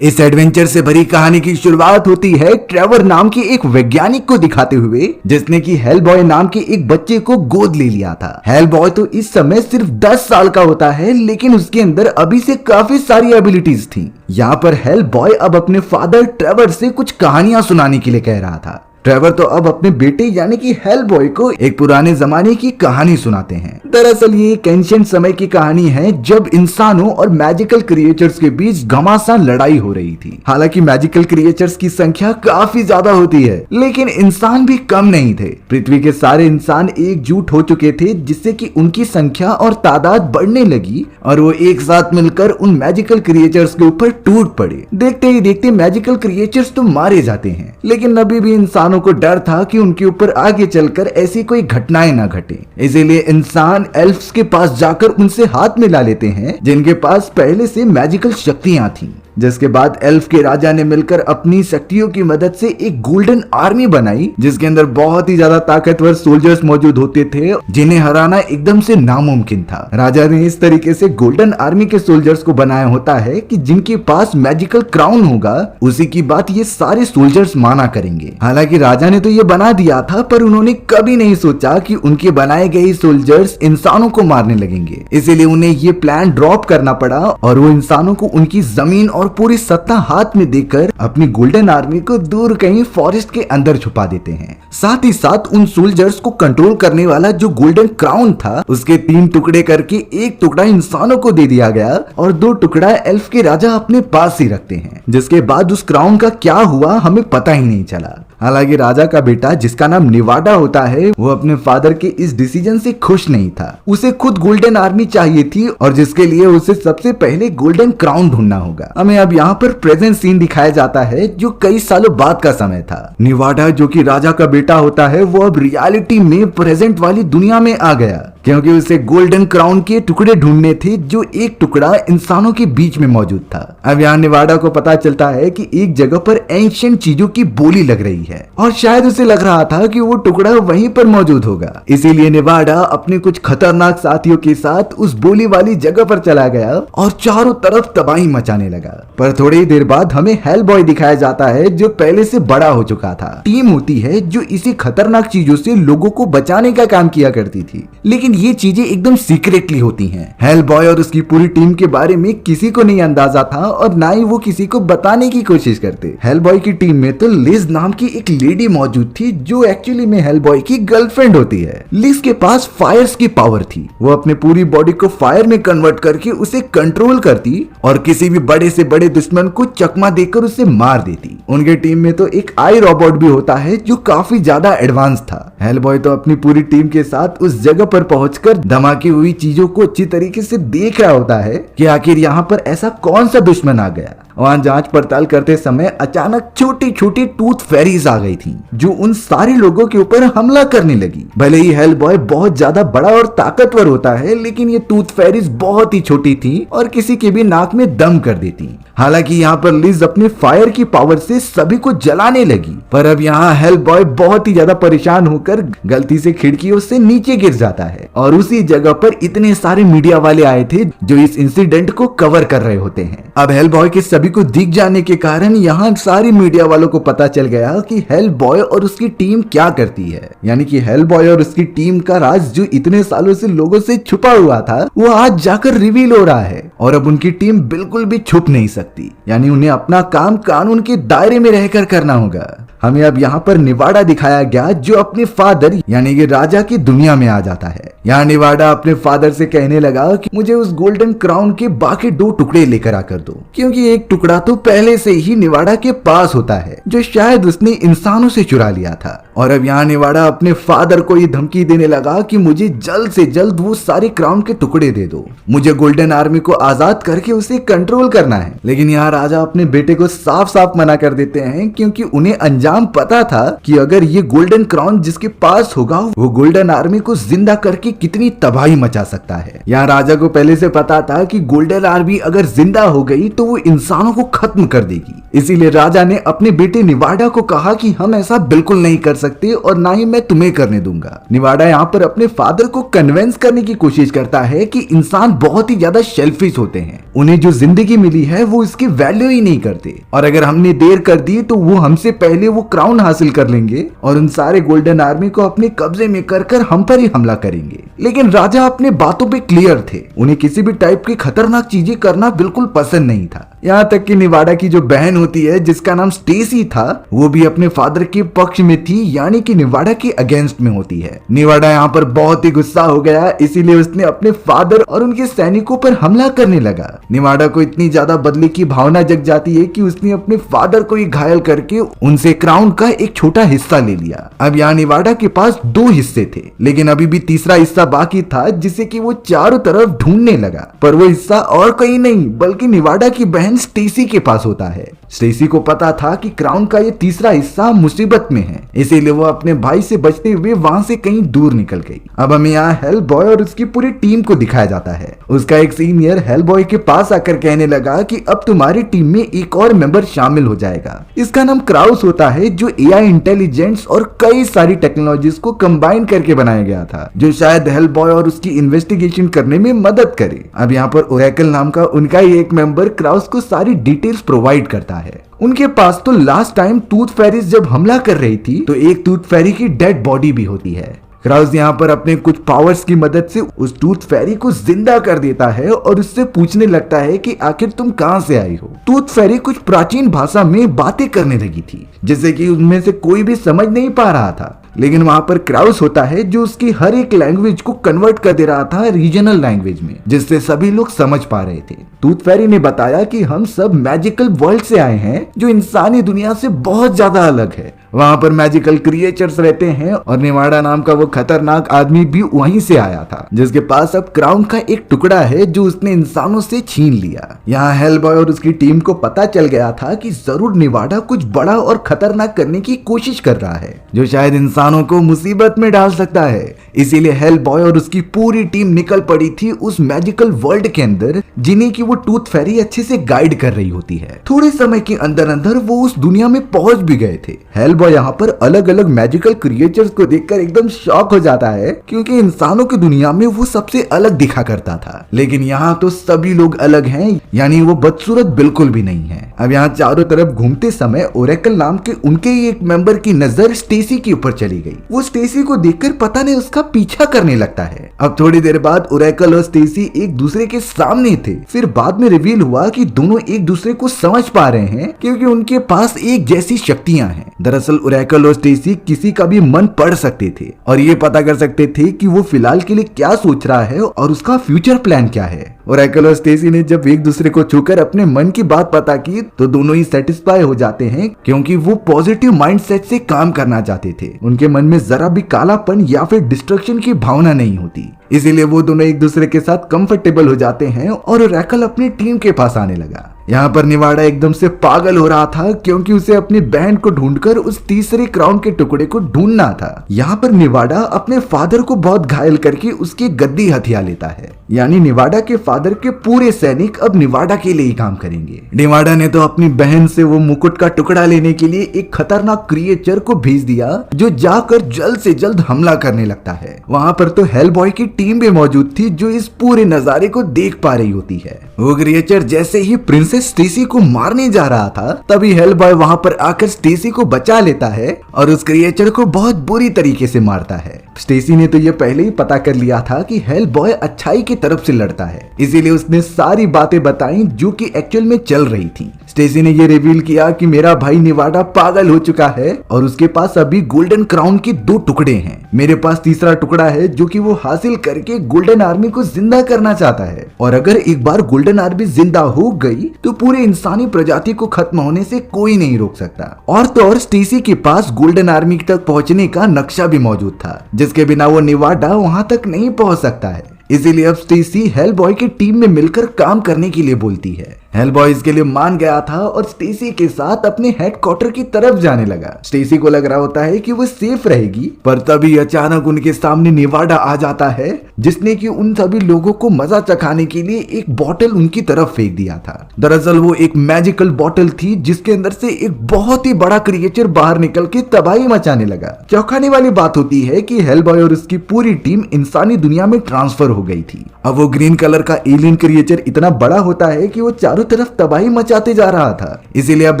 इस एडवेंचर से भरी कहानी की शुरुआत होती है ट्रेवर नाम के एक वैज्ञानिक को दिखाते हुए, जिसने कि हेलबॉय नाम के एक बच्चे को गोद ले लिया था। हेलबॉय तो इस समय सिर्फ 10 साल का होता है, लेकिन उसके अंदर अभी से काफी सारी एबिलिटीज थी। यहाँ पर हेलबॉय अब अपने फादर ट्रेवर से कुछ कहानियां सुनाने के लिए कह रहा था। ट्रेवर तो अब अपने बेटे यानी कि हेलबॉय को एक पुराने जमाने की कहानी सुनाते हैं। दरअसल ये एक एंशिएंट समय की कहानी है, जब इंसानों और मैजिकल क्रिएचर्स के बीच घमासान लड़ाई हो रही थी। हालांकि मैजिकल क्रिएचर्स की संख्या काफी ज्यादा होती है, लेकिन इंसान भी कम नहीं थे। पृथ्वी के सारे इंसान एकजुट हो चुके थे, जिससे कि उनकी संख्या और तादाद बढ़ने लगी और वो एक साथ मिलकर उन मैजिकल क्रिएचर्स के ऊपर टूट पड़े। देखते ही देखते मैजिकल क्रिएचर्स तो मारे जाते हैं, लेकिन अभी भी इंसान को डर था कि उनके ऊपर आगे चलकर ऐसी कोई घटनाएं ना घटे। इसीलिए इंसान एल्फ्स के पास जाकर उनसे हाथ मिला लेते हैं, जिनके पास पहले से मैजिकल शक्तियां थीं। जिसके बाद एल्फ के राजा ने मिलकर अपनी शक्तियों की मदद से एक गोल्डन आर्मी बनाई, जिसके अंदर बहुत ही ज्यादा ताकतवर सोल्जर्स मौजूद होते थे, जिन्हें हराना एकदम से नामुमकिन था। राजा ने इस तरीके से गोल्डन आर्मी के सोल्जर्स को बनाया होता है कि जिनके पास मैजिकल क्राउन होगा, उसी की बात ये सारे सोल्जर्स माना करेंगे। हालांकि राजा ने तो ये बना दिया था, पर उन्होंने कभी नहीं सोचा कि उनके बनाए गए सोल्जर्स इंसानों को मारने लगेंगे। इसीलिए उन्हें ये प्लान ड्रॉप करना पड़ा और वो इंसानों को उनकी जमीन और पूरी सत्ता हाथ में देकर अपनी गोल्डन आर्मी को दूर कहीं फॉरेस्ट के अंदर छुपा देते हैं। साथ ही साथ उन सोल्जर्स को कंट्रोल करने वाला जो गोल्डन क्राउन था, उसके 3 टुकड़े करके एक टुकड़ा इंसानों को दे दिया गया और 2 टुकड़ा एल्फ के राजा अपने पास ही रखते हैं। जिसके बाद उस क्राउन का क्या हुआ हमें पता ही नहीं चला। हालांकि राजा का बेटा, जिसका नाम निवाडा होता है, वो अपने फादर के इस डिसीजन से खुश नहीं था। उसे खुद गोल्डन आर्मी चाहिए थी और जिसके लिए उसे सबसे पहले गोल्डन क्राउन ढूंढना होगा। हमें अब यहाँ पर प्रेजेंट सीन दिखाया जाता है, जो कई सालों बाद का समय था। निवाडा, जो कि राजा का बेटा होता है, वो अब रियलिटी में प्रेजेंट वाली दुनिया में आ गया, क्योंकि उसे गोल्डन क्राउन के टुकड़े ढूंढने थे, जो एक टुकड़ा इंसानों के बीच में मौजूद था। अब यहाँ निवाडा को पता चलता है कि एक जगह पर एंशिएंट चीजों की बोली लग रही है और शायद उसे लग रहा था कि वो टुकड़ा वहीं पर मौजूद होगा। इसीलिए निवाडा अपने कुछ खतरनाक साथियों के साथ उस बोली वाली जगह पर चला गया और चारों तरफ तबाही मचाने लगा। पर थोड़ी ही देर बाद हमें हेलबॉय दिखाया जाता है, जो पहले से बड़ा हो चुका था। टीम होती है जो इसी खतरनाक चीजों से लोगों को बचाने का काम किया करती थी, लेकिन ये चीजें एकदम सीक्रेटली होती हैं। हेलबॉय और उसकी पूरी टीम के बारे में किसी को नहीं अंदाजा था और ना ही वो किसी को बताने की कोशिश करते। हेलबॉय की टीम में तो लिज नाम की एक लेडी मौजूद थी, जो एक्चुअली में हेलबॉय की गर्लफ्रेंड होती है। लिज के पास फायर्स की पावर थी। वो अपने पूरी बॉडी को फायर में कन्वर्ट करके उसे कंट्रोल करती और किसी भी बड़े से बड़े दुश्मन को चकमा देकर उसे मार देती। उनके टीम में तो एक आई रोबोट भी होता है, जो काफी ज्यादा एडवांस था। हेलबॉय तो अपनी पूरी टीम के साथ उस जगह पर पहुंचकर धमाकी हुई चीजों को अच्छी तरीके से देख रहा होता है कि आखिर यहाँ पर ऐसा कौन सा दुश्मन आ गया। वहां जांच पड़ताल करते समय अचानक छोटी छोटी टूथ फेरीज आ गई थी, जो उन सारे लोगों के ऊपर हमला करने लगी। भले ही हेलबॉय बहुत ज्यादा बड़ा और ताकतवर होता है, लेकिन ये टूथ फेरीज बहुत ही छोटी थी और किसी के भी नाक में दम कर देती। हालांकि यहाँ पर लिज अपने फायर की पावर से सभी को जलाने लगी, पर अब यहाँ हेलबॉय बहुत ही ज्यादा परेशान होकर गलती से खिड़कियों से नीचे गिर जाता है और उसी जगह पर इतने सारे मीडिया वाले आए थे, जो इस इंसिडेंट को कवर कर रहे होते हैं। अब हेलबॉय के सभी को दिख जाने के कारण यहाँ सारी मीडिया वालों को पता चल गया कि हेलबॉय और उसकी टीम क्या करती है। यानी कि हेलबॉय और उसकी टीम का राज, जो इतने सालों से लोगों से छुपा हुआ था, वो आज जाकर रिवील हो रहा है और अब उनकी टीम बिल्कुल भी छुप नहीं सकती। यानी उन्हें अपना काम कानून के दायरे में रहकर करना होगा। हमें अब यहाँ पर निवाडा दिखाया गया, जो अपने फादर यानी कि राजा की दुनिया में आ जाता है। यहाँ निवाडा अपने फादर से कहने लगा कि मुझे उस गोल्डन क्राउन के बाकी 2 टुकड़े लेकर आकर दो, क्योंकि एक टुकड़ा तो पहले से ही निवाडा के पास होता है, जो शायद उसने इंसानों से चुरा लिया था। और अब यहाँ निवाडा अपने फादर को ये धमकी देने लगा कि मुझे जल्द से जल्द वो सारे क्राउन के टुकड़े दे दो, मुझे गोल्डन आर्मी को आजाद करके उसे कंट्रोल करना है। लेकिन यहाँ राजा अपने बेटे को साफ साफ मना कर देते हैं, क्योंकि उन्हें अंजाम पता था कि अगर ये गोल्डन क्राउन जिसके पास होगा, वो गोल्डन आर्मी को जिंदा करके कितनी तबाही मचा सकता है। यहाँ राजा को पहले से पता था कि गोल्डन आर्मी अगर जिंदा हो गई तो वो इंसानों को खत्म कर देगी। इसीलिए राजा ने अपने बेटे निवाडा को कहा कि हम ऐसा बिल्कुल नहीं कर सकते और ना ही मैं तुम्हें करने दूंगा। निवाडा यहाँ पर अपने फादर को कन्विंस करने की कोशिश करता है कि इंसान बहुत ही ज्यादा सेल्फिश होते हैं, उन्हें जो जिंदगी मिली है वो इसकी वैल्यू ही नहीं करते, और अगर हमने देर कर दी तो वो हमसे पहले वो क्राउन हासिल कर लेंगे और उन सारे गोल्डन आर्मी को अपने कब्जे में कर हम पर ही हमला करेंगे। लेकिन राजा अपने बातों पे क्लियर थे, उन्हें किसी भी टाइप की खतरनाक चीजें करना बिल्कुल पसंद नहीं था। यहाँ तक कि निवाडा की जो बहन होती है जिसका नाम स्टेसी था, वो भी अपने फादर के पक्ष में थी, यानी कि निवाडा के अगेंस्ट में होती है। निवाडा यहाँ पर बहुत ही गुस्सा हो गया, इसीलिए उसने अपने फादर और उनके सैनिकों पर हमला करने लगा। निवाडा को इतनी ज्यादा बदले की भावना जग जाती है कि उसने अपने फादर को ही घायल करके उनसे क्राउन का एक छोटा हिस्सा ले लिया। अब यहाँ निवाडा के पास 2 हिस्से थे, लेकिन अभी भी तीसरा हिस्सा बाकी था जिसे कि वो चारों तरफ ढूंढने लगा, पर वो हिस्सा और कहीं नहीं बल्कि निवाडा की बहन स्टेसी के पास होता है। स्टेसी को पता था कि क्राउन का ये तीसरा हिस्सा मुसीबत में है, इसीलिए वो अपने भाई से बचते हुए वहां से कहीं दूर निकल गई। अब हमें यहाँ हेल बॉय और उसकी पूरी टीम को दिखाया जाता है। उसका एक सीनियर हेल बॉय के पास आकर कहने लगा कि अब तुम्हारी टीम में एक और मेंबर शामिल हो जाएगा। इसका नाम क्राउस होता है, जो एआई इंटेलिजेंस और कई सारी टेक्नोलॉजीज को कंबाइन करके बनाया गया था, जो शायद हेल बॉय और उसकी इन्वेस्टिगेशन करने में मदद करे। अब यहाँ पर ओरेकल नाम का उनका ही एक मेंबर क्राउस को सारी डिटेल्स प्रोवाइड करता है। उनके पास तो लास्ट टाइम टूथ फेरीज जब हमला कर रही थी तो एक टूथ फेरी की डेड बॉडी भी होती है। क्राउस यहाँ पर अपने कुछ पावर्स की मदद से उस टूथ फेरी को जिंदा कर देता है और उससे पूछने लगता है कि आखिर तुम कहां से आई हो। टूथ फेरी कुछ प्राचीन भाषा में बातें करने लगी थी, जिसे कि उनमें से कोई भी समझ नहीं पा रहा था, लेकिन वहां पर क्राउस होता है जो उसकी हर एक लैंग्वेज को कन्वर्ट कर दे रहा था रीजनल लैंग्वेज में, जिससे सभी लोग समझ पा रहे थे। टूथ फेरी ने बताया कि हम सब मैजिकल वर्ल्ड से आए हैं जो इंसानी दुनिया से बहुत ज्यादा अलग है। वहां पर मैजिकल क्रिएचर्स रहते हैं और निवाडा नाम का वो खतरनाक आदमी भी वहीं से आया था, जिसके पास अब क्राउन का एक टुकड़ा है जो उसने इंसानों से छीन लिया। यहाँ हेल बॉय और उसकी टीम को पता चल गया था कि जरूर निवाडा कुछ बड़ा और खतरनाक करने की कोशिश कर रहा है, जो शायद इंसानों को मुसीबत में डाल सकता है। इसीलिए हेल बॉय और उसकी पूरी टीम निकल पड़ी थी उस मैजिकल वर्ल्ड के अंदर, जिन्हें की वो टूथ फेरी अच्छे से गाइड कर रही होती है। थोड़े समय के अंदर अंदर वो उस दुनिया में पहुंच भी गए थे। हेल बॉय यहाँ पर अलग अलग मैजिकल क्रिएचर्स को देखकर एकदम शॉक हो जाता है, क्योंकि इंसानों की दुनिया में वो सबसे अलग दिखा करता था, लेकिन यहाँ तो सभी लोग अलग हैं, यानी वो बदसूरत बिल्कुल भी नहीं है। अब यहाँ चारों तरफ घूमते समय ओरेकल नाम के उनके ही एक मेंबर की नजर स्टेसी के ऊपर चली गई। वो स्टेसी को देखकर पता नहीं उसका पीछा करने लगता है। अब थोड़ी देर बाद ओरेकल और स्टेसी एक दूसरे के सामने थे। फिर बाद में रिवील हुआ कि दोनों एक दूसरे को समझ पा रहे हैं, क्योंकि उनके पास एक जैसी शक्तियां हैं। दरअसल ओरेकल और स्टेसी किसी का भी मन पढ़ सकते थे और ये पता कर सकते थे कि वो फिलहाल के लिए क्या सोच रहा है और उसका फ्यूचर प्लान क्या है। ओरेकल और स्टेसी ने जब एक दूसरे को छूकर अपने मन की बात पता की तो दोनों ही सेटिस्फाई हो जाते हैं, क्योंकि वो पॉजिटिव माइंडसेट से काम करना चाहते थे। उनके मन में जरा भी कालापन या फिर डिस्ट्रक्शन की भावना नहीं होती, इसीलिए वो दोनों एक दूसरे के साथ कंफर्टेबल हो जाते हैं और ओरेकल अपनी टीम के पास आने लगा। यहाँ पर निवाडा एकदम से पागल हो रहा था, क्योंकि उसे अपनी बहन को ढूंढकर उस तीसरे क्राउन के टुकड़े को ढूंढना था। यहाँ पर निवाडा अपने फादर को बहुत घायल करके उसकी गद्दी हथिया लेता है, यानी निवाडा के फादर के पूरे सैनिक अब निवाडा के लिए ही काम करेंगे। निवाडा ने तो अपनी बहन से वो मुकुट का टुकड़ा लेने के लिए एक खतरनाक क्रिएचर को भेज दिया, जो जाकर जल्द से जल्द हमला करने लगता है। वहाँ पर तो हेल बॉय की टीम भी मौजूद थी, जो इस पूरे नजारे को देख पा रही होती है। वो क्रिएचर जैसे ही प्रिंसेस स्टेसी को मारने जा रहा था, तभी हेल बॉय वहां पर आकर स्टेसी को बचा लेता है और उस क्रिएचर को बहुत बुरी तरीके से मारता है। स्टेसी ने तो ये पहले ही पता कर लिया था कि हेल बॉय अच्छाई की तरफ से लड़ता है, इसीलिए उसने सारी बातें बताई जो कि एक्चुअल में चल रही थी। स्टेसी ने ये रिवील किया कि मेरा भाई निवाडा पागल हो चुका है और उसके पास अभी गोल्डन क्राउन के 2 टुकड़े हैं। मेरे पास तीसरा टुकड़ा है जो कि वो हासिल करके गोल्डन आर्मी को जिंदा करना चाहता है, और अगर एक बार गोल्डन आर्मी जिंदा हो गई तो पूरे इंसानी प्रजाति को खत्म होने से कोई नहीं रोक सकता। और तो और स्टेसी के पास गोल्डन आर्मी तक पहुंचने का नक्शा भी मौजूद था, जिसके बिना वो निवाडा वहां तक नहीं पहुंच सकता है। इसीलिए अब स्टेसी हेल बॉय की टीम में मिलकर काम करने के लिए बोलती है। हेलबॉय इसके लिए मान गया था और स्टेसी के साथ अपने हेडक्वार्टर की तरफ जाने लगा। स्टेसी को लग रहा होता है कि वो सेफ रहेगी, पर तभी अचानक उनके सामने नेवाडा आ जाता है, जिसने कि उन सभी लोगों को मजा चखाने के लिए एक बोतल उनकी तरफ फेंक दिया था। दरअसल वो एक मैजिकल बोतल थी जिसके अंदर से एक बहुत ही बड़ा क्रिएचर बाहर निकल के तबाही मचाने लगा। चौंकाने वाली बात होती है कि हेलबॉय और उसकी पूरी टीम इंसानी दुनिया में ट्रांसफर हो गई थी। अब वो ग्रीन कलर का एलियन क्रिएचर इतना बड़ा होता है कि वो चारों तरफ तबाही मचाते जा रहा था। इसीलिए अब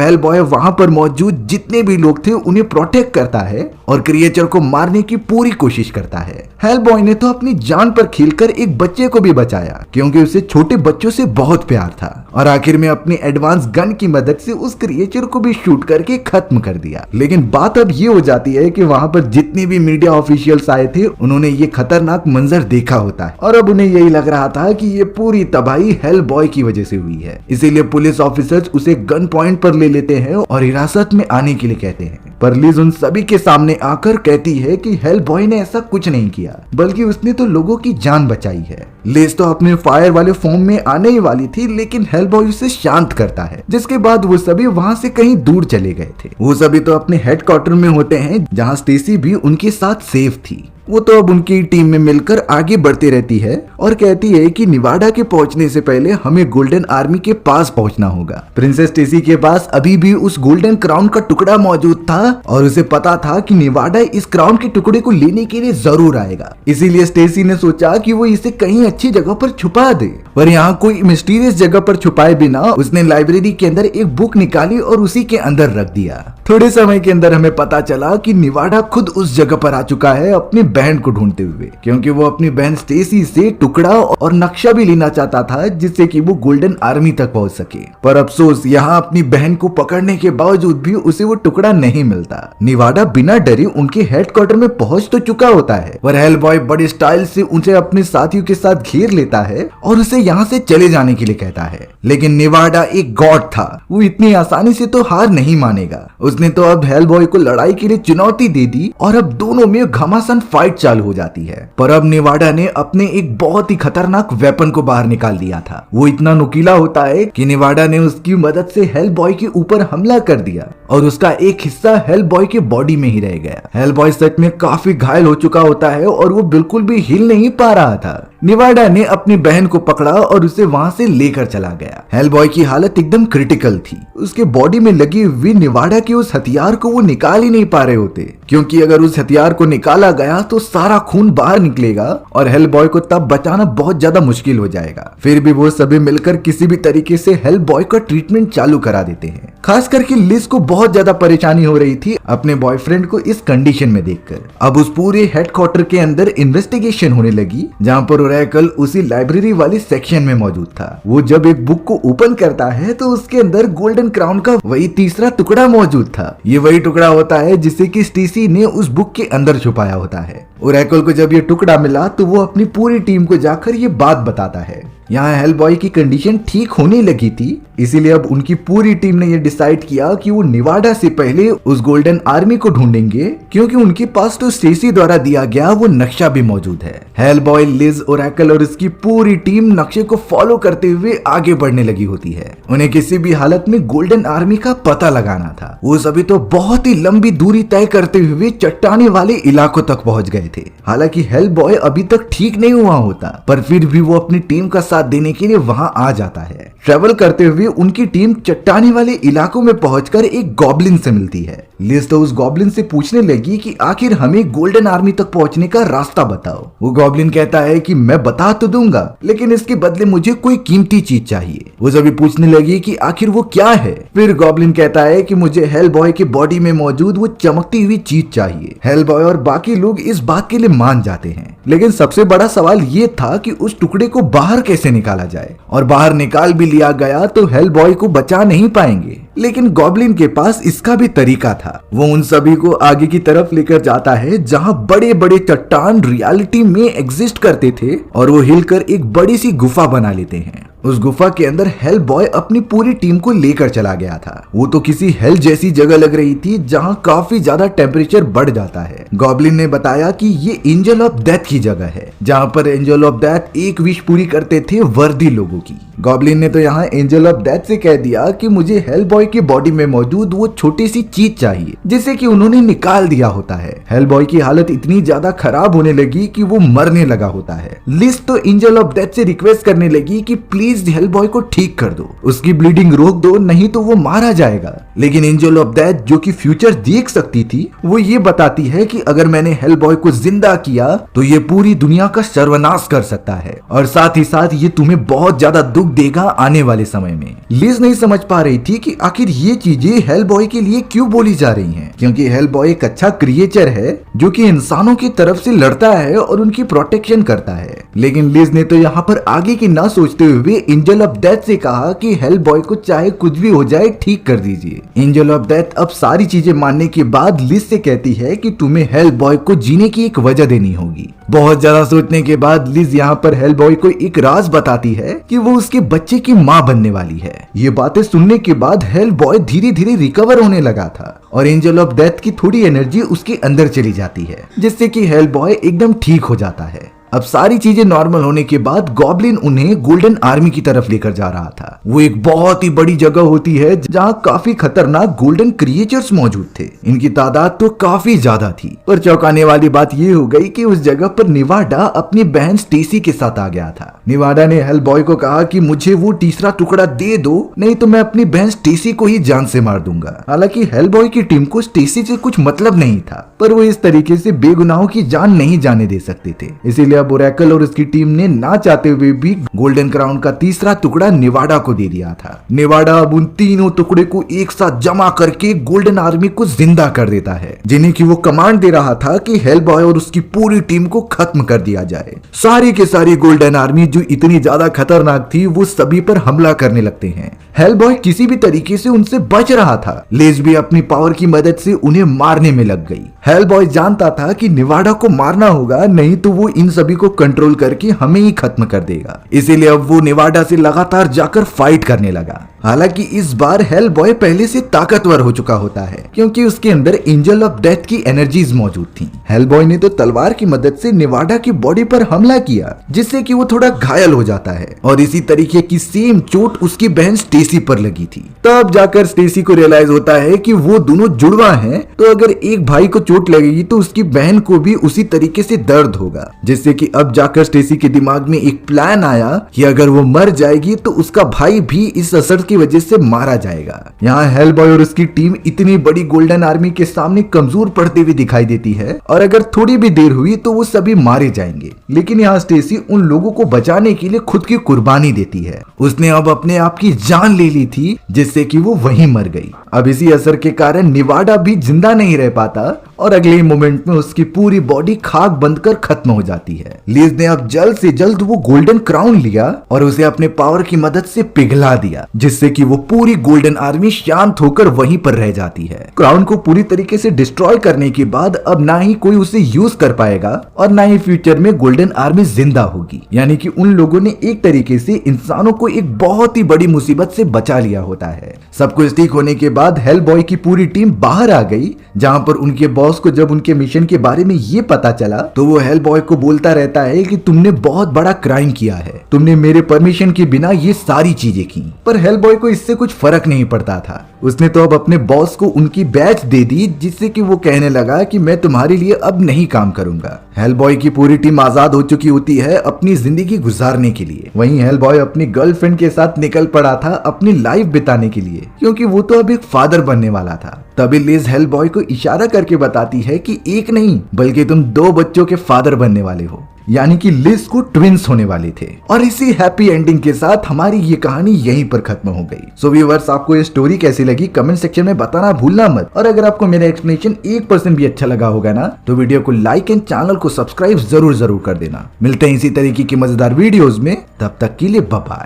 हेलबॉय वहां पर मौजूद जितने भी लोग थे उन्हें प्रोटेक्ट करता है और क्रिएचर को मारने की पूरी कोशिश करता है। हेलबॉय ने तो अपनी जान पर खेलकर एक बच्चे को भी बचाया, क्योंकि उसे छोटे बच्चों से बहुत प्यार था, और आखिर में अपनी एडवांस गन की मदद से उस क्रिएचर को भी शूट करके खत्म कर दिया। लेकिन बात अब ये हो जाती है कि वहां पर जितने भी मीडिया ऑफिशियल्स आए थे उन्होंने ये खतरनाक मंजर देखा होता है, और अब उन्हें यही लग रहा था कि ये पूरी तबाही हेलबॉय की वजह से हुई है। इसीलिए पुलिस ऑफिसर्स उसे गन पॉइंट पर ले लेते हैं और हिरासत में आने के लिए कहते हैं। पर लिज उन सभी के सामने आकर कहती है कि हेलबॉय ने ऐसा कुछ नहीं किया, बल्कि उसने तो लोगों की जान बचाई है। लिज तो अपने फायर वाले फॉर्म में आने ही वाली थी, लेकिन हेलबॉय उसे शांत करता है, जिसके बाद वो सभी वहां से कहीं दूर चले गए थे। वो सभी तो अपने हेडक्वार्टर में होते हैं, जहां स्टेसी भी उनके साथ सेफ थी। वो तो अब उनकी टीम में मिलकर आगे बढ़ती रहती है और कहती है कि निवाडा के पहुंचने से पहले हमें गोल्डन आर्मी के पास पहुंचना होगा। प्रिंसेस स्टेसी के पास अभी भी उस गोल्डन क्राउन का टुकड़ा मौजूद था और उसे पता था कि निवाडा इस क्राउन के टुकड़े को लेने के लिए जरूर आएगा। इसीलिए स्टेसी ने सोचा कि वो इसे कहीं अच्छी जगह पर छुपा दे, पर यहाँ कोई मिस्टीरियस जगह पर छुपाए बिना उसने लाइब्रेरी के अंदर एक बुक निकाली और उसी के अंदर रख दिया। थोड़े समय के अंदर हमें पता चला कि निवाडा खुद उस जगह पर आ चुका है अपनी बहन को ढूंढते हुए, क्योंकि वो अपनी बहन स्टेसी से टुकड़ा और नक्शा भी लेना चाहता था, जिससे कि वो गोल्डन आर्मी तक पहुंच सके। पर अफसोस यहाँ अपनी बहन को पकड़ने के बावजूद भी उसे वो टुकड़ा नहीं मिलता। निवाडा बिना डरे उनके हेडक्वार्टर में पहुंच तो चुका होता है, पर हेलबॉय बड़े स्टाइल से उसे अपने साथियों के साथ घेर लेता है और उसे यहाँ से चले जाने के लिए कहता है। लेकिन निवाडा एक गॉड था, वो इतनी आसानी से तो हार नहीं मानेगा। उसने तो अब हेलबॉय को लड़ाई के लिए चुनौती दे दी और अब दोनों में घमासान फाइट चालू हो जाती है। पर अब निवाडा ने अपने एक बहुत ही खतरनाक वेपन को बाहर निकाल दिया था। वो इतना नुकीला होता है कि निवाडा ने उसकी मदद से हेलबॉय के ऊपर हमला कर दिया और उसका एक हिस्सा हेलबॉय के बॉडी में ही रह गया। हेलबॉय सच में काफी घायल हो चुका होता है और वो बिल्कुल भी हिल नहीं पा रहा था। निवाडा ने अपनी बहन को पकड़ा और उसे वहां से लेकर चला गया। हेलबॉय की हालत एकदम क्रिटिकल थी। उसके बॉडी में लगी हुई निवाडा के उस हथियार को वो निकाल ही नहीं पा रहे होते, क्योंकि अगर उस हथियार को निकाला गया तो सारा खून बाहर निकलेगा और हेलबॉय को तब बचाना बहुत ज्यादा मुश्किल हो जाएगा। फिर भी वो सभी मिलकर किसी भी तरीके से हेलबॉय का ट्रीटमेंट चालू करा देते हैं। खास करके लिज को बहुत ज्यादा परेशानी हो रही थी अपने बॉयफ्रेंड को इस कंडीशन में देखकर। अब उस पूरे हेडक्वार्टर के अंदर इन्वेस्टिगेशन होने लगी, जहां पर ओरेकल उसी लाइब्रेरी वाली सेक्शन में मौजूद था। वो जब एक बुक को ओपन करता है तो उसके अंदर गोल्डन क्राउन का वही तीसरा टुकड़ा मौजूद था। ये वही टुकड़ा होता है जिसे कि स्टेसी ने उस बुक के अंदर छुपाया होता है। ओरेकल को जब ये टुकड़ा मिला तो वो अपनी पूरी टीम को जाकर ये बात बताता है। यहाँ हेलबॉय की कंडीशन ठीक होने लगी थी, इसीलिए अब उनकी पूरी टीम ने ये डिसाइड किया कि वो निवाडा से पहले उस गोल्डन आर्मी को ढूंढेंगे, क्योंकि उनके पास तो स्टेसी द्वारा दिया गया वो नक्शा भी मौजूद है। हेलबॉय, लिज, ओरेकल और उसकी पूरी टीम नक्शे को फॉलो करते हुए आगे बढ़ने लगी होती है। उन्हें किसी भी हालत में गोल्डन आर्मी का पता लगाना था। वो सभी तो बहुत ही लंबी दूरी तय करते हुए चट्टाने वाले इलाकों तक पहुंच गए थे। हालांकि हेलबॉय अभी तक ठीक नहीं हुआ होता, पर फिर भी वो अपनी टीम का साथ देने के लिए वहां आ जाता है। ट्रेवल करते हुए उनकी टीम चट्टाने वाले इलाकों में पहुंचकर एक गॉब्लिन से मिलती है। लिज तो उस गॉब्लिन से पूछने लगी कि आखिर हमें गोल्डन आर्मी तक पहुंचने का रास्ता बताओ। वो गॉब्लिन कहता है कि मैं बता तो दूंगा, लेकिन इसके बदले मुझे कोई कीमती चीज चाहिए। वो सभी पूछने लगी कि आखिर वो क्या है। फिर गॉब्लिन कहता है कि मुझे हेलबॉय के बॉडी में मौजूद वो चमकती हुई चीज चाहिए। हेलबॉय और बाकी लोग इस बात के लिए मान जाते हैं, लेकिन सबसे बड़ा सवाल ये था कि उस टुकड़े को बाहर कैसे निकाला जाए, और बाहर निकाल भी लिया गया तो हेलबॉय को बचा नहीं पाएंगे। लेकिन गॉब्लिन के पास इसका भी तरीका था। वो उन सभी को आगे की तरफ लेकर जाता है जहाँ बड़े बड़े चट्टान रियलिटी में एग्जिस्ट करते थे और वो हिलकर एक बड़ी सी गुफा बना लेते हैं। उस गुफा के अंदर हेल बॉय अपनी पूरी टीम को लेकर चला गया था। वो तो किसी हेल जैसी जगह लग रही थी जहाँ काफी ज्यादा टेम्परेचर बढ़ जाता है। गॉब्लिन ने बताया कि ये एंजल ऑफ डेथ की जगह है, जहाँ पर एंजल ऑफ डेथ एक विश पूरी करते थे वर्दी लोगों की। गॉब्लिन ने तो यहाँ एंजल ऑफ डेथ से कह दिया कि मुझे हेल बॉय की बॉडी में मौजूद वो छोटी सी चीज चाहिए जिसे कि उन्होंने निकाल दिया होता है। हेल बॉय की हालत इतनी ज्यादा खराब होने लगी कि वो मरने लगा होता है। लिज तो एंजल ऑफ डेथ से रिक्वेस्ट करने लगी कि प्लीज हेल बॉय को ठीक कर दो, उसकी ब्लीडिंग रोक दो, नहीं तो वो मारा जाएगा। लेकिन एंजल ऑफ डेथ जो कि फ्यूचर देख सकती थी, वो ये बताती है कि अगर मैंने हेल बॉय को जिंदा किया तो ये पूरी दुनिया का सर्वनाश कर सकता है और साथ ही साथ ये तुम्हें बहुत ज्यादा दुख देगा आने वाले समय में। लिज नहीं समझ पा रही थी कि आखिर ये चीजें हेल बॉय के लिए क्यों बोली जा रही हैं, क्योंकि हेल बॉय एक अच्छा क्रिएचर है जो कि इंसानों की तरफ से लड़ता है और उनकी प्रोटेक्शन करता है। लेकिन लिज ने तो यहाँ पर आगे की ना सोचते हुए एंजल ऑफ डेथ से कहा कि हेल बॉय को चाहे कुछ भी हो जाए ठीक कर दीजिए। एंजल ऑफ डेथ अब सारी चीजें मानने के बाद लिज से कहती है कि तुम्हें हेल बॉय को जीने की एक वजह देनी होगी। बहुत ज्यादा सोचने के बाद लिज यहाँ पर हेल बॉय को एक राज बताती है कि वो उसके बच्चे की माँ बनने वाली है। ये बातें सुनने के बाद हेल बॉय धीरे धीरे रिकवर होने लगा था और एंजल ऑफ डेथ की थोड़ी एनर्जी उसके अंदर चली जाती है, जिससे कि हेल बॉय एकदम ठीक हो जाता है। अब सारी चीजें नॉर्मल होने के बाद गॉब्लिन उन्हें गोल्डन आर्मी की तरफ लेकर जा रहा था। वो एक बहुत ही बड़ी जगह होती है जहाँ काफी खतरनाक गोल्डन क्रिएचर्स मौजूद थे। इनकी तादाद तो काफी ज्यादा थी, पर चौंकाने वाली बात ये हो गई कि उस जगह पर निवाडा अपनी बहन स्टेसी के साथ आ गया था। निवाडा ने हेल बॉय को कहा कि मुझे वो तीसरा टुकड़ा दे दो, नहीं तो मैं अपनी बहन स्टेसी को ही जान से मार दूंगा। हालांकि हेल बॉय की टीम को स्टेसी से कुछ मतलब नहीं था, पर वो इस तरीके से बेगुनाहों की जान नहीं जाने दे सकते थे। इसीलिए ओरेकल और उसकी टीम ने ना चाहते हुए भी गोल्डन क्राउन का तीसरा टुकड़ा निवाडा को दे दिया था। निवाडा अब उन तीनों टुकड़े को एक साथ जमा करके गोल्डन आर्मी को जिंदा कर देता है, जिन्हें की वो कमांड दे रहा था कि हेल बॉय और उसकी पूरी टीम को खत्म कर दिया जाए। सारी के सारी गोल्डन आर्मी जो इतनी ज्यादा खतरनाक थी वो सभी पर हमला करने लगते हैं। हेल बॉय किसी भी तरीके से उनसे बच रहा था। लेज भी अपनी पावर की मदद से उन्हें मारने में लग गई। हेल बॉय जानता था कि निवाडा को मारना होगा, नहीं तो वो इन सभी को कंट्रोल करके हमें ही खत्म कर देगा। इसीलिए अब वो निवाडा से लगातार जाकर फाइट करने लगा। हालांकि इस बार हेल बॉय पहले से ताकतवर हो चुका होता है, क्योंकि उसके अंदर एंजल ऑफ डेथ की एनर्जीज मौजूद थी। हेल बॉय ने तो तलवार की मदद से निवाडा की बॉडी पर हमला किया, जिससे कि वो थोड़ा घायल हो जाता है और इसी तरीके की सेम चोट उसकी बहन स्टेसी पर लगी थी। तब जाकर स्टेसी को रियलाइज होता है कि वो दोनों जुड़वा हैं, तो अगर एक भाई को चोट लगेगी तो उसकी बहन को भी उसी तरीके से दर्द होगा, जिससे कि अब जाकर स्टेसी के दिमाग में एक प्लान आया कि अगर वो मर जाएगी तो उसका भाई भी इस असर की वजह से मारा जाएगा। यहाँ हेल बॉय और उसकी टीम इतनी बड़ी गोल्डन आर्मी के सामने कमजोर पड़ते हुए दिखाई देती है और अगर थोड़ी भी देर हुई तो वो सभी मारे जाएंगे। लेकिन यहाँ स्टेसी उन लोगों को बचाने के लिए खुद की कुर्बानी देती है। उसने अब अपने आप की जान ले ली थी, जिससे कि वो वहीं मर गई। अब इसी असर के कारण निवाडा भी जिंदा नहीं रह पाता और अगले मोमेंट में उसकी पूरी बॉडी खाक बनकर खत्म हो जाती है। लिज ने अब जल्द से जल्द वो गोल्डन क्राउन लिया और उसे अपने पावर की मदद से पिघला दिया, जिससे कि वो पूरी गोल्डन आर्मी शांत होकर वहीं पर रह जाती है। क्राउन को पूरी तरीके से डिस्ट्रॉय करने के बाद अब ना ही कोई उसे यूज कर पाएगा और ना ही फ्यूचर में गोल्डन आर्मी जिंदा होगी। यानी कि उन लोगों ने एक तरीके से इंसानों को एक बहुत ही बड़ी मुसीबत से बचा लिया होता है। सब कुछ ठीक होने के बाद हेल बॉय की पूरी टीम बाहर आ गई, जहां पर उनके बॉस को जब उनके मिशन के बारे में ये पता चला तो वो हेल बॉय को बोलता रहता है कि तुमने बहुत बड़ा क्राइम किया है, तुमने मेरे परमिशन के बिना ये सारी चीजें की। पर हेल बॉय को इससे कुछ फर्क नहीं पड़ता था। उसने तो अब अपने बॉस को उनकी बैच दे दी, जिससे कि वो कहने लगा कि मैं तुम्हारे लिए अब नहीं काम करूंगा। हेल बॉय की पूरी टीम आजाद हो चुकी होती है अपनी जिंदगी गुजारने के लिए। वहीं हेल बॉय अपनी गर्लफ्रेंड के साथ निकल पड़ा था अपनी लाइफ बिताने के लिए, क्योंकि वो तो अब एक फादर बनने वाला था। तभी लिज हेल बॉय को इशारा करके बताती है कि एक नहीं बल्कि तुम 2 बच्चों के फादर बनने वाले हो, यानी कि लिज को ट्विंस होने वाले थे। और इसी हैप्पी एंडिंग के साथ हमारी ये कहानी यहीं पर खत्म हो गई। सो व्यूअर्स, आपको ये स्टोरी कैसी लगी कमेंट सेक्शन में बताना भूलना मत। और अगर आपको मेरा एक्सप्लेनेशन 1% भी अच्छा लगा होगा ना, तो वीडियो को लाइक एंड चैनल को सब्सक्राइब जरूर कर देना। मिलते हैं इसी तरीके की मजेदार वीडियोस में, तब तक के लिए बाय बाय।